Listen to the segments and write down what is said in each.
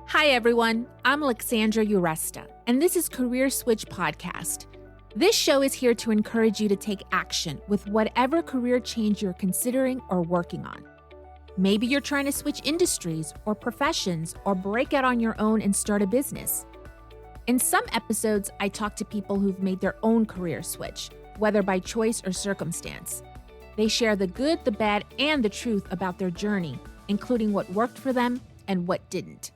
Hi, everyone. I'm Alexandra Uresta, and this is Career Switch Podcast. This show is here to encourage you to take action with whatever career change you're considering or working on. Maybe you're trying to switch industries or professions or break out on your own and start a business. In some episodes, I talk to people who've made their own career switch, whether by choice or circumstance. They share the good, the bad, and the truth about their journey, including what worked for them and what didn't.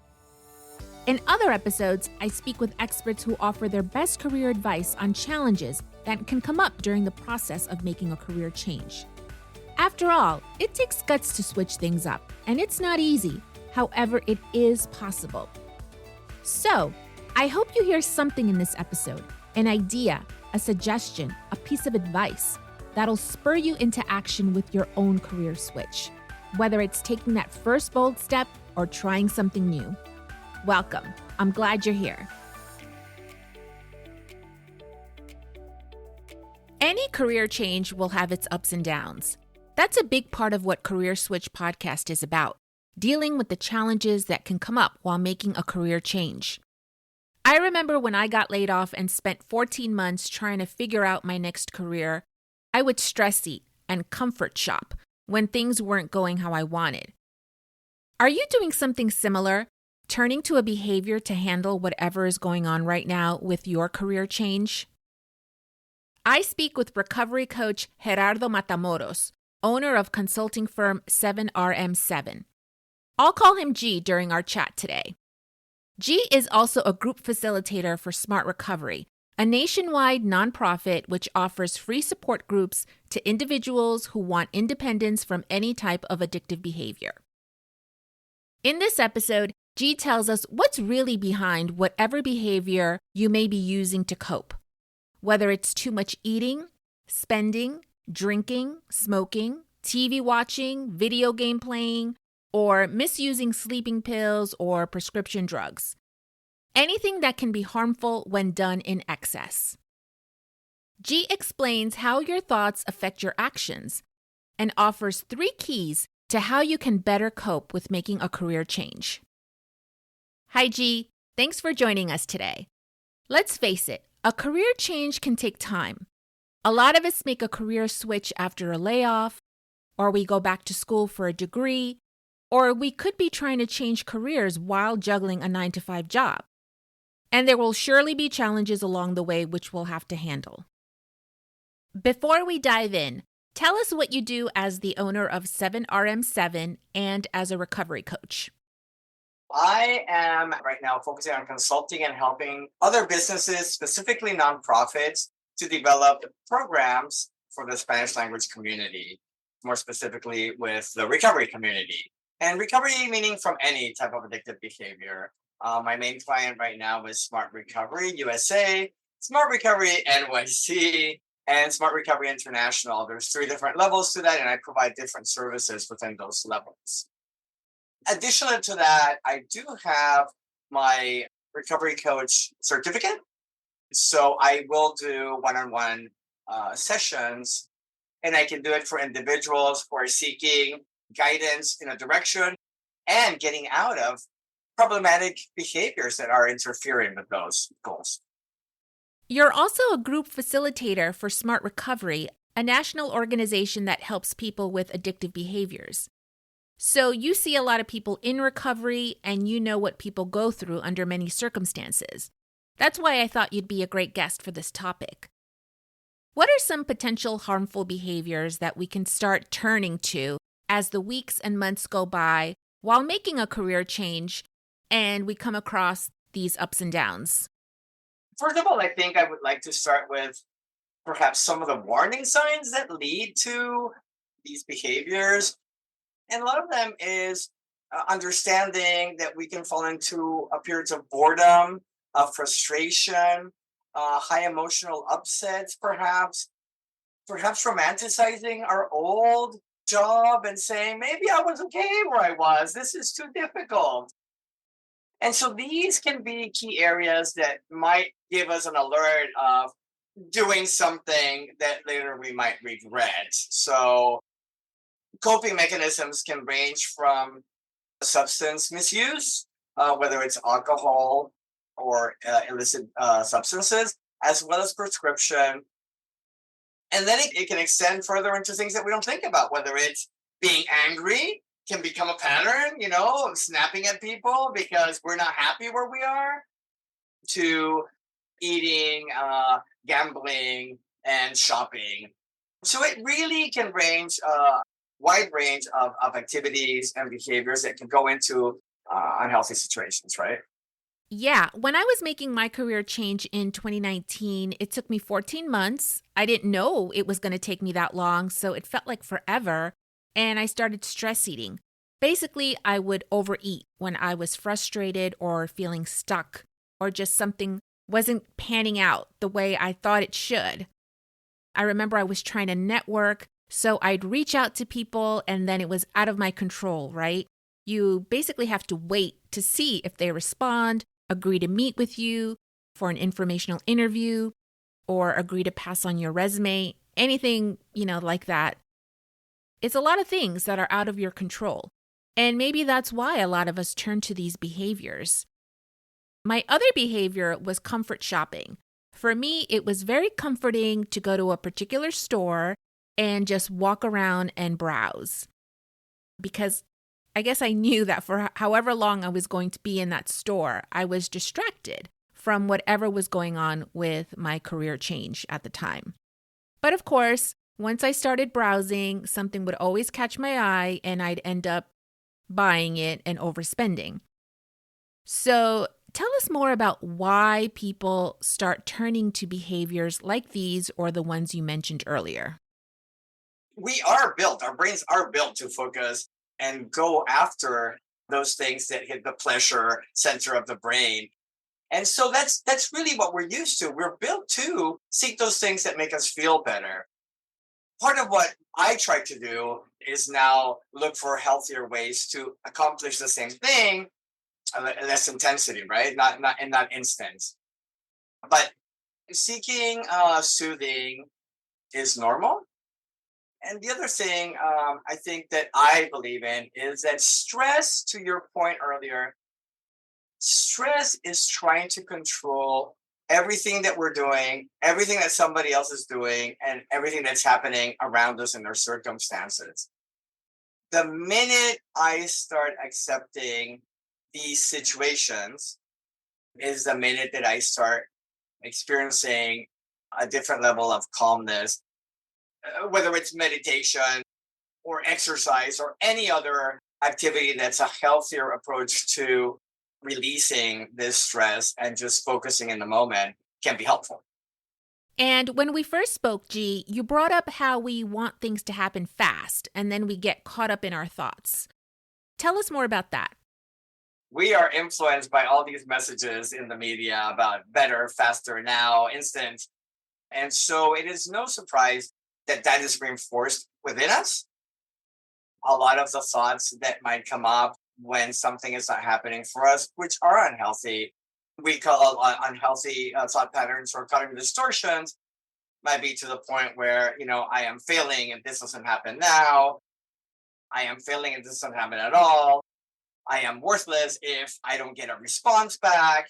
In other episodes, I speak with experts who offer their best career advice on challenges that can come up during the process of making a career change. After all, it takes guts to switch things up, and it's not easy. However, it is possible. So, I hope you hear something in this episode, an idea, a suggestion, a piece of advice that'll spur you into action with your own career switch, whether it's taking that first bold step or trying something new. Welcome. I'm glad you're here. Any career change will have its ups and downs. That's a big part of what Career Switch Podcast is about, dealing with the challenges that can come up while making a career change. I remember when I got laid off and spent 14 months trying to figure out my next career, I would stress eat and comfort shop when things weren't going how I wanted. Are you doing something similar? Turning to a behavior to handle whatever is going on right now with your career change? I speak with recovery coach Gerardo Matamoros, owner of consulting firm 7RM7. I'll call him G during our chat today. G is also a group facilitator for Smart Recovery, a nationwide nonprofit which offers free support groups to individuals who want independence from any type of addictive behavior. In this episode, G tells us what's really behind whatever behavior you may be using to cope. Whether it's too much eating, spending, drinking, smoking, TV watching, video game playing, or misusing sleeping pills or prescription drugs. Anything that can be harmful when done in excess. G explains how your thoughts affect your actions and offers 3 keys to how you can better cope with making a career change. Hi, G. Thanks for joining us today. Let's face it, a career change can take time. A lot of us make a career switch after a layoff, or we go back to school for a degree, or we could be trying to change careers while juggling a 9-to-5 job. And there will surely be challenges along the way which we'll have to handle. Before we dive in, tell us what you do as the owner of 7RM7 and as a recovery coach. I am right now focusing on consulting and helping other businesses, specifically nonprofits, to develop programs for the Spanish language community, more specifically with the recovery community. And recovery meaning from any type of addictive behavior. My main client right now is Smart Recovery USA, Smart Recovery NYC, and Smart Recovery International. There's 3 different levels to that, and I provide different services within those levels. Additionally to that, I do have my recovery coach certificate. So I will do one-on-one sessions, and I can do it for individuals who are seeking guidance in a direction and getting out of problematic behaviors that are interfering with those goals. You're also a group facilitator for Smart Recovery, a national organization that helps people with addictive behaviors. So you see a lot of people in recovery, and you know what people go through under many circumstances. That's why I thought you'd be a great guest for this topic. What are some potential harmful behaviors that we can start turning to as the weeks and months go by while making a career change and we come across these ups and downs? First of all, I think I would like to start with perhaps some of the warning signs that lead to these behaviors. And a lot of them is understanding that we can fall into periods of boredom, frustration, high emotional upsets, perhaps romanticizing our old job and saying, maybe I was okay where I was. This is too difficult. And so these can be key areas that might give us an alert of doing something that later we might regret. So Coping mechanisms can range from substance misuse, whether it's alcohol or illicit substances, as well as prescription. And then it can extend further into things that we don't think about, whether it's being angry can become a pattern, snapping at people because we're not happy where we are, to eating, gambling, and shopping. So it really can range wide range of activities and behaviors that can go into unhealthy situations, right? Yeah, when I was making my career change in 2019, it took me 14 months. I didn't know it was going to take me that long, so it felt like forever. And I started stress eating. Basically, I would overeat when I was frustrated or feeling stuck, or just something wasn't panning out the way I thought it should. I remember I was trying to network, so I'd reach out to people and then it was out of my control, right? You basically have to wait to see if they respond, agree to meet with you for an informational interview, or agree to pass on your resume, anything, like that. It's a lot of things that are out of your control. And maybe that's why a lot of us turn to these behaviors. My other behavior was comfort shopping. For me, it was very comforting to go to a particular store and just walk around and browse. Because I guess I knew that for however long I was going to be in that store, I was distracted from whatever was going on with my career change at the time. But of course, once I started browsing, something would always catch my eye and I'd end up buying it and overspending. So tell us more about why people start turning to behaviors like these or the ones you mentioned earlier. Our brains are built to focus and go after those things that hit the pleasure center of the brain. And so that's really what we're used to. We're built to seek those things that make us feel better. Part of what I try to do is now look for healthier ways to accomplish the same thing, less intensity, right? Not in that instance. But seeking soothing is normal. And the other thing I think that I believe in is that stress, to your point earlier, stress is trying to control everything that we're doing, everything that somebody else is doing, and everything that's happening around us in our circumstances. The minute I start accepting these situations is the minute that I start experiencing a different level of calmness, whether it's meditation or exercise or any other activity that's a healthier approach to releasing this stress and just focusing in the moment can be helpful. And when we first spoke, G, you brought up how we want things to happen fast and then we get caught up in our thoughts. Tell us more about that. We are influenced by all these messages in the media about better, faster, now, instant. And so it is no surprise that is reinforced within us. A lot of the thoughts that might come up when something is not happening for us, which are unhealthy, we call unhealthy thought patterns or cognitive distortions, might be to the point where, I am failing if this doesn't happen now. I am failing if this doesn't happen at all. I am worthless if I don't get a response back.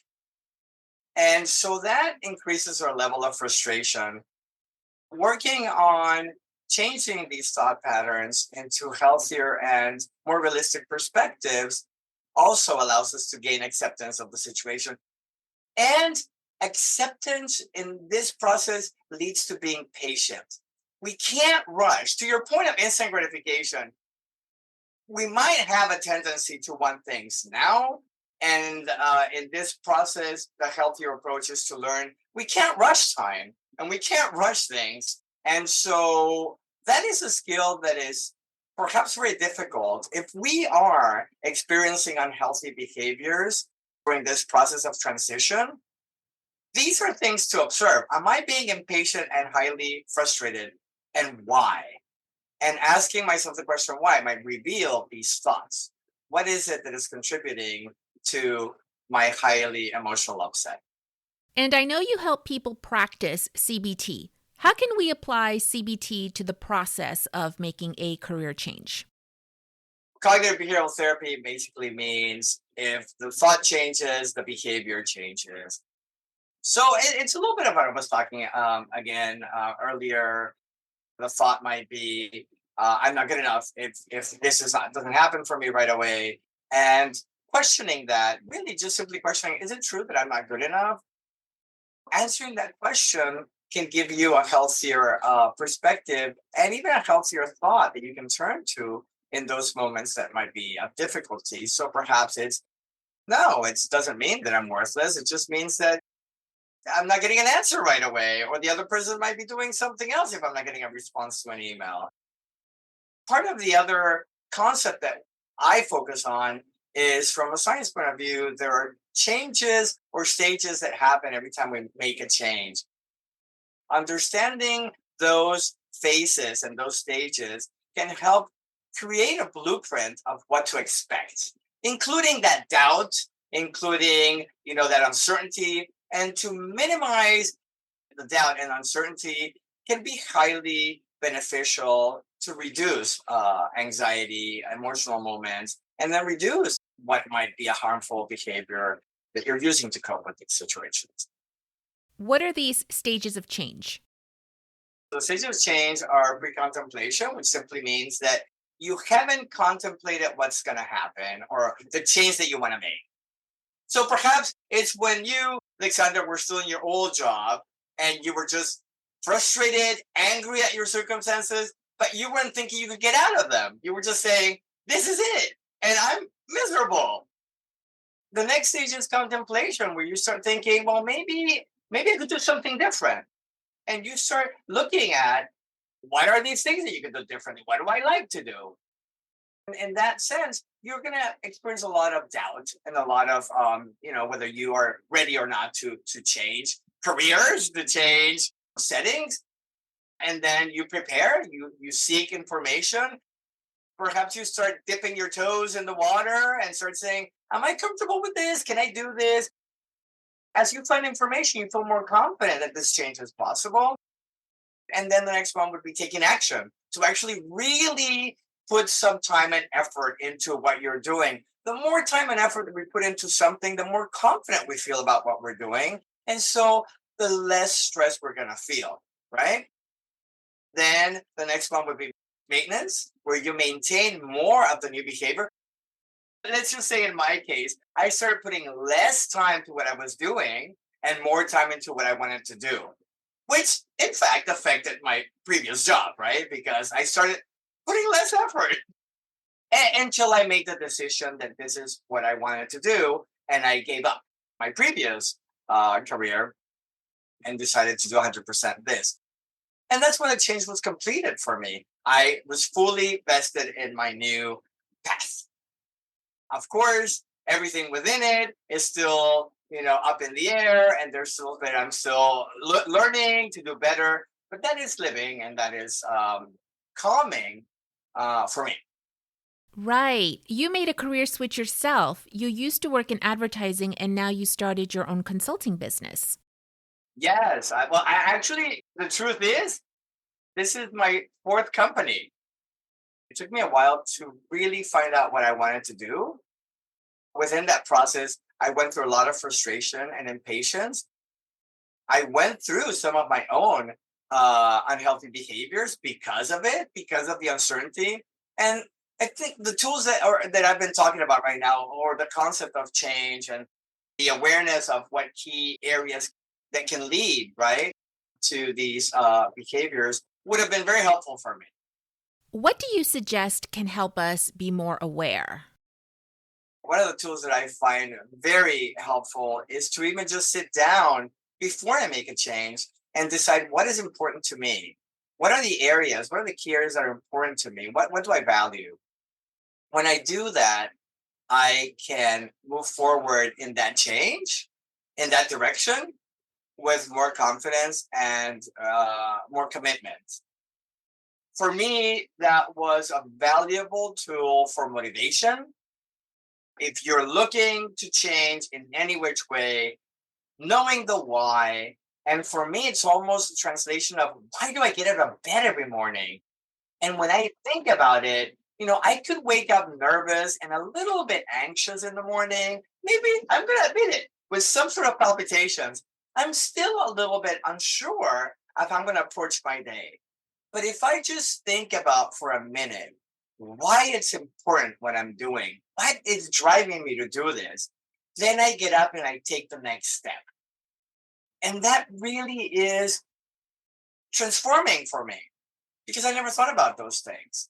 And so that increases our level of frustration. Working on changing these thought patterns into healthier and more realistic perspectives also allows us to gain acceptance of the situation. And acceptance in this process leads to being patient. We can't rush. To your point of instant gratification, we might have a tendency to want things now. And in this process, the healthier approach is to learn we can't rush time and we can't rush things. And so that is a skill that is perhaps very difficult. If we are experiencing unhealthy behaviors during this process of transition, these are things to observe. Am I being impatient and highly frustrated? And why? And asking myself the question why might reveal these thoughts. What is it that is contributing to my highly emotional upset? And I know you help people practice CBT, How can we apply CBT to the process of making a career change? Cognitive behavioral therapy basically means if the thought changes, the behavior changes. So it's a little bit of what I was talking again earlier. The thought might be, I'm not good enough if this is not doesn't happen for me right away, and questioning that, really just simply questioning, is it true that I'm not good enough? Answering that question can give you a healthier perspective and even a healthier thought that you can turn to in those moments that might be of difficulty. So perhaps it's no, it doesn't mean that I'm worthless. It just means that I'm not getting an answer right away, or the other person might be doing something else if I'm not getting a response to an email. Part of the other concept that I focus on is from a science point of view, there are changes or stages that happen every time we make a change. Understanding those phases and those stages can help create a blueprint of what to expect, including that doubt, including that uncertainty, and to minimize the doubt and uncertainty can be highly beneficial to reduce anxiety, emotional moments, and then reduce what might be a harmful behavior that you're using to cope with these situations. What are these stages of change? The stages of change are pre-contemplation, which simply means that you haven't contemplated what's going to happen or the change that you want to make. So perhaps it's when you, Alexander, were still in your old job and you were just frustrated, angry at your circumstances, but you weren't thinking you could get out of them. You were just saying, this is it, and I'm miserable. The next stage is contemplation, where you start thinking, well, maybe I could do something different. And you start looking at what are these things that you could do differently? What do I like to do? And in that sense, you're going to experience a lot of doubt and a lot of, whether you are ready or not to change careers, to change settings. And then you prepare, you seek information. Perhaps you start dipping your toes in the water and start saying, am I comfortable with this? Can I do this? As you find information, you feel more confident that this change is possible. And then the next one would be taking action to actually really put some time and effort into what you're doing. The more time and effort that we put into something, the more confident we feel about what we're doing. And so the less stress we're going to feel, right? Then the next one would be maintenance, where you maintain more of the new behavior. Let's just say in my case, I started putting less time to what I was doing and more time into what I wanted to do, which in fact affected my previous job, right? Because I started putting less effort until I made the decision that this is what I wanted to do. And I gave up my previous career and decided to do 100% this. And that's when the change was completed for me. I was fully vested in my new path. Of course, everything within it is still, up in the air, and there's still that I'm still learning to do better. But that is living, and that is calming for me. Right. You made a career switch yourself. You used to work in advertising and now you started your own consulting business. Yes. I actually, the truth is, this is my fourth company. It took me a while to really find out what I wanted to do. Within that process, I went through a lot of frustration and impatience. I went through some of my own unhealthy behaviors because of it, because of the uncertainty. And I think the tools that I've been talking about right now, or the concept of change and the awareness of what key areas that can lead, right, to these behaviors would have been very helpful for me. What do you suggest can help us be more aware? One of the tools that I find very helpful is to even just sit down before I make a change and decide what is important to me. What are the areas? What are the key areas that are important to me? What do I value? When I do that, I can move forward in that change, in that direction, with more confidence and more commitment. For me, that was a valuable tool for motivation. If you're looking to change in any which way, knowing the why And for me, it's almost a translation of why do I get out of bed every morning? And when I think about it, I could wake up nervous and a little bit anxious in the morning. Maybe I'm going to admit it with some sort of palpitations. I'm still a little bit unsure if I'm going to approach my day. But if I just think about for a minute why it's important what I'm doing, what is driving me to do this, then I get up and I take the next step. And that really is transforming for me because I never thought about those things.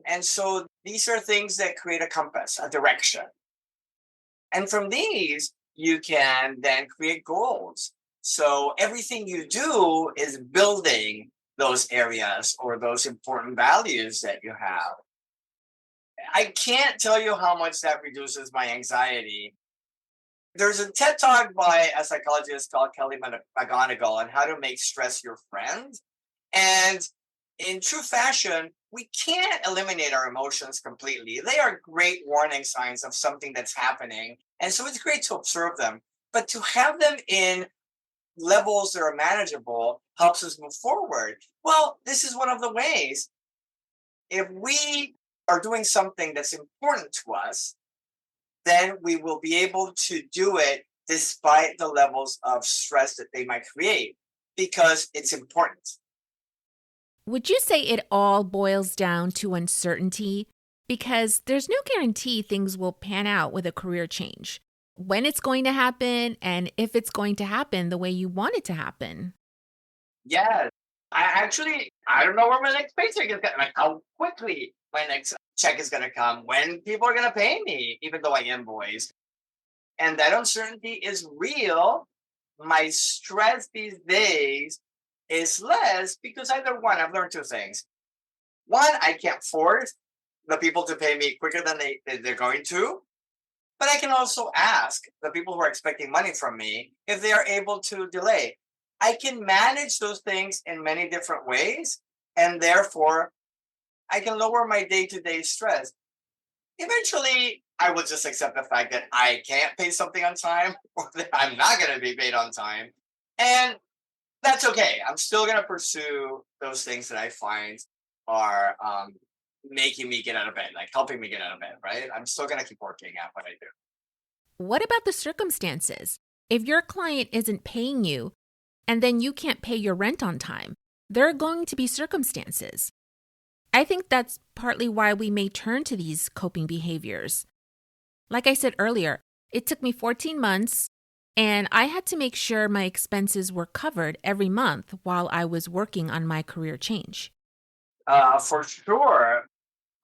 And so these are things that create a compass, a direction. And from these, you can then create goals. So everything you do is building those areas or those important values that you have. I can't tell you how much that reduces my anxiety. There's a TED talk by a psychologist called Kelly McGonigal on how to make stress your friend. And in true fashion, we can't eliminate our emotions completely. They are great warning signs of something that's happening. And so it's great to observe them. But to have them in levels that are manageable helps us move forward. Well, this is one of the ways. If we are doing something that's important to us, then we will be able to do it despite the levels of stress that they might create because it's important. Would you say it all boils down to uncertainty? Because there's no guarantee things will pan out with a career change. When it's going to happen and if it's going to happen the way you want it to happen. Yeah, I don't know where my next paycheck is going, like how quickly my next check is going to come, when people are going to pay me, even though I invoice. And that uncertainty is real. My stress these days is less because either one, I've learned two things. One, I can't force the people to pay me quicker than they're going to, but I can also ask the people who are expecting money from me if they are able to delay. I can manage those things in many different ways, and therefore I can lower my day-to-day stress. Eventually, I will just accept the fact that I can't pay something on time or that I'm not going to be paid on time. And that's okay. I'm still going to pursue those things that I find are making me get out of bed, like helping me get out of bed, right? I'm still going to keep working at what I do. What about the circumstances? If your client isn't paying you and then you can't pay your rent on time, there are going to be circumstances. I think that's partly why we may turn to these coping behaviors. Like I said earlier, it took me 14 months, and I had to make sure my expenses were covered every month while I was working on my career change. For sure,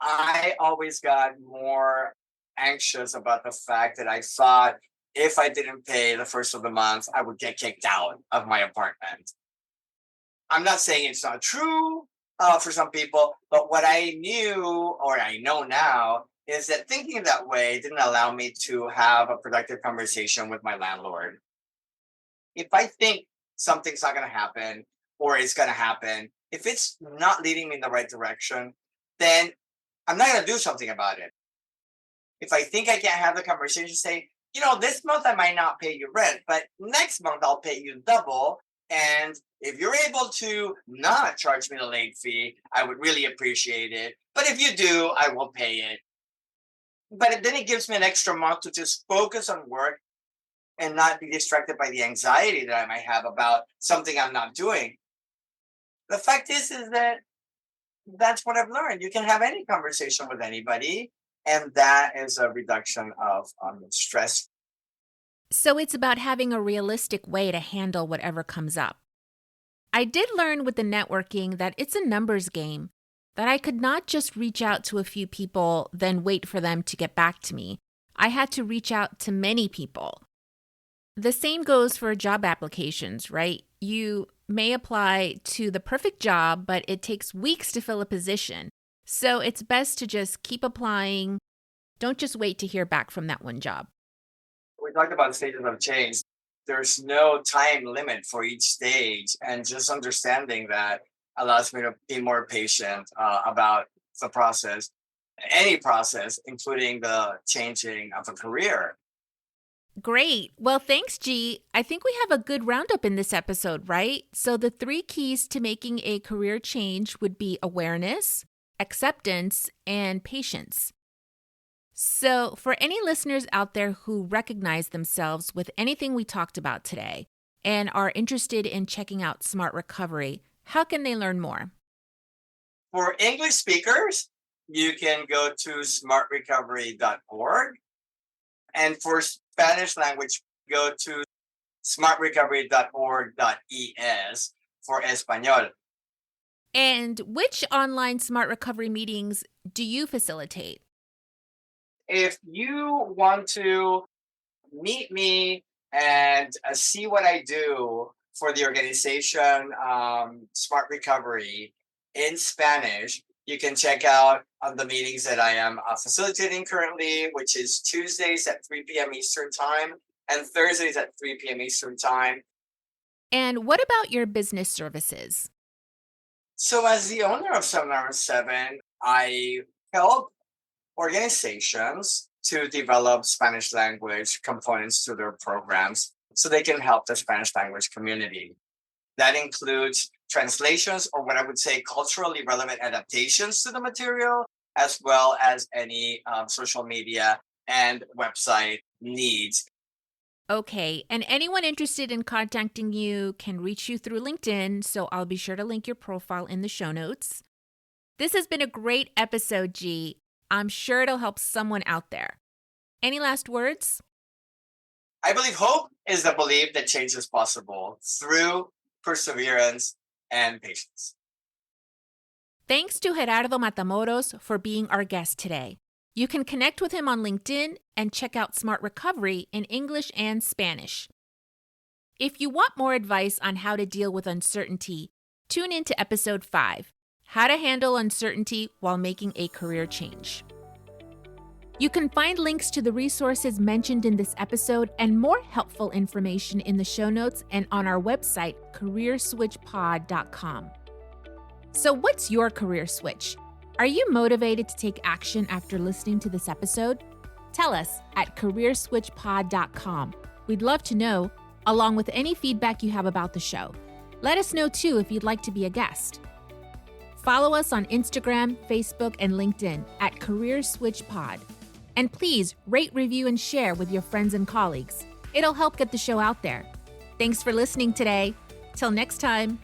I always got more anxious about the fact that I thought if I didn't pay the first of the month, I would get kicked out of my apartment. I'm not saying it's not true for some people, but what I knew or I know now is that thinking that way didn't allow me to have a productive conversation with my landlord. If I think something's not going to happen or it's going to happen, if it's not leading me in the right direction, then I'm not going to do something about it. If I think I can't have the conversation, say, this month I might not pay you rent, but next month I'll pay you double. And if you're able to not charge me the late fee, I would really appreciate it. But if you do, I will pay it. But then it gives me an extra month to just focus on work and not be distracted by the anxiety that I might have about something I'm not doing. The fact is that that's what I've learned. You can have any conversation with anybody, and that is a reduction of stress. So it's about having a realistic way to handle whatever comes up. I did learn with the networking that it's a numbers game, that I could not just reach out to a few people, then wait for them to get back to me. I had to reach out to many people. The same goes for job applications, right? You may apply to the perfect job, but it takes weeks to fill a position. So it's best to just keep applying. Don't just wait to hear back from that one job. We talked about stages of change. There's no time limit for each stage, and just understanding that allows me to be more patient about the process, any process, including the changing of a career. Great. Well, thanks, G. I think we have a good roundup in this episode, right? So, the 3 keys to making a career change would be awareness, acceptance, and patience. So, for any listeners out there who recognize themselves with anything we talked about today and are interested in checking out Smart Recovery, how can they learn more? For English speakers, you can go to smartrecovery.org. And for Spanish language, go to smartrecovery.org.es for Espanol. And which online Smart Recovery meetings do you facilitate? If you want to meet me and see what I do for the organization Smart Recovery in Spanish, you can check out on the meetings that I am facilitating currently, which is Tuesdays at 3 p.m. Eastern Time and Thursdays at 3 p.m. Eastern Time. And what about your business services? So, as the owner of 7 I help organizations to develop Spanish language components to their programs so they can help the Spanish language community. That includes translations or what I would say culturally relevant adaptations to the material, as well as any social media and website needs. Okay, and anyone interested in contacting you can reach you through LinkedIn, so I'll be sure to link your profile in the show notes. This has been a great episode, G. I'm sure it'll help someone out there. Any last words? I believe hope is the belief that change is possible through perseverance and patience. Thanks to Gerardo Matamoros for being our guest today. You can connect with him on LinkedIn and check out Smart Recovery in English and Spanish. If you want more advice on how to deal with uncertainty, tune in to episode 5, How to Handle Uncertainty While Making a Career Change. You can find links to the resources mentioned in this episode and more helpful information in the show notes and on our website, careerswitchpod.com. So what's your career switch? Are you motivated to take action after listening to this episode? Tell us at careerswitchpod.com. We'd love to know, along with any feedback you have about the show. Let us know too if you'd like to be a guest. Follow us on Instagram, Facebook, and LinkedIn at CareerSwitchPod. And please rate, review, and share with your friends and colleagues. It'll help get the show out there. Thanks for listening today. Till next time.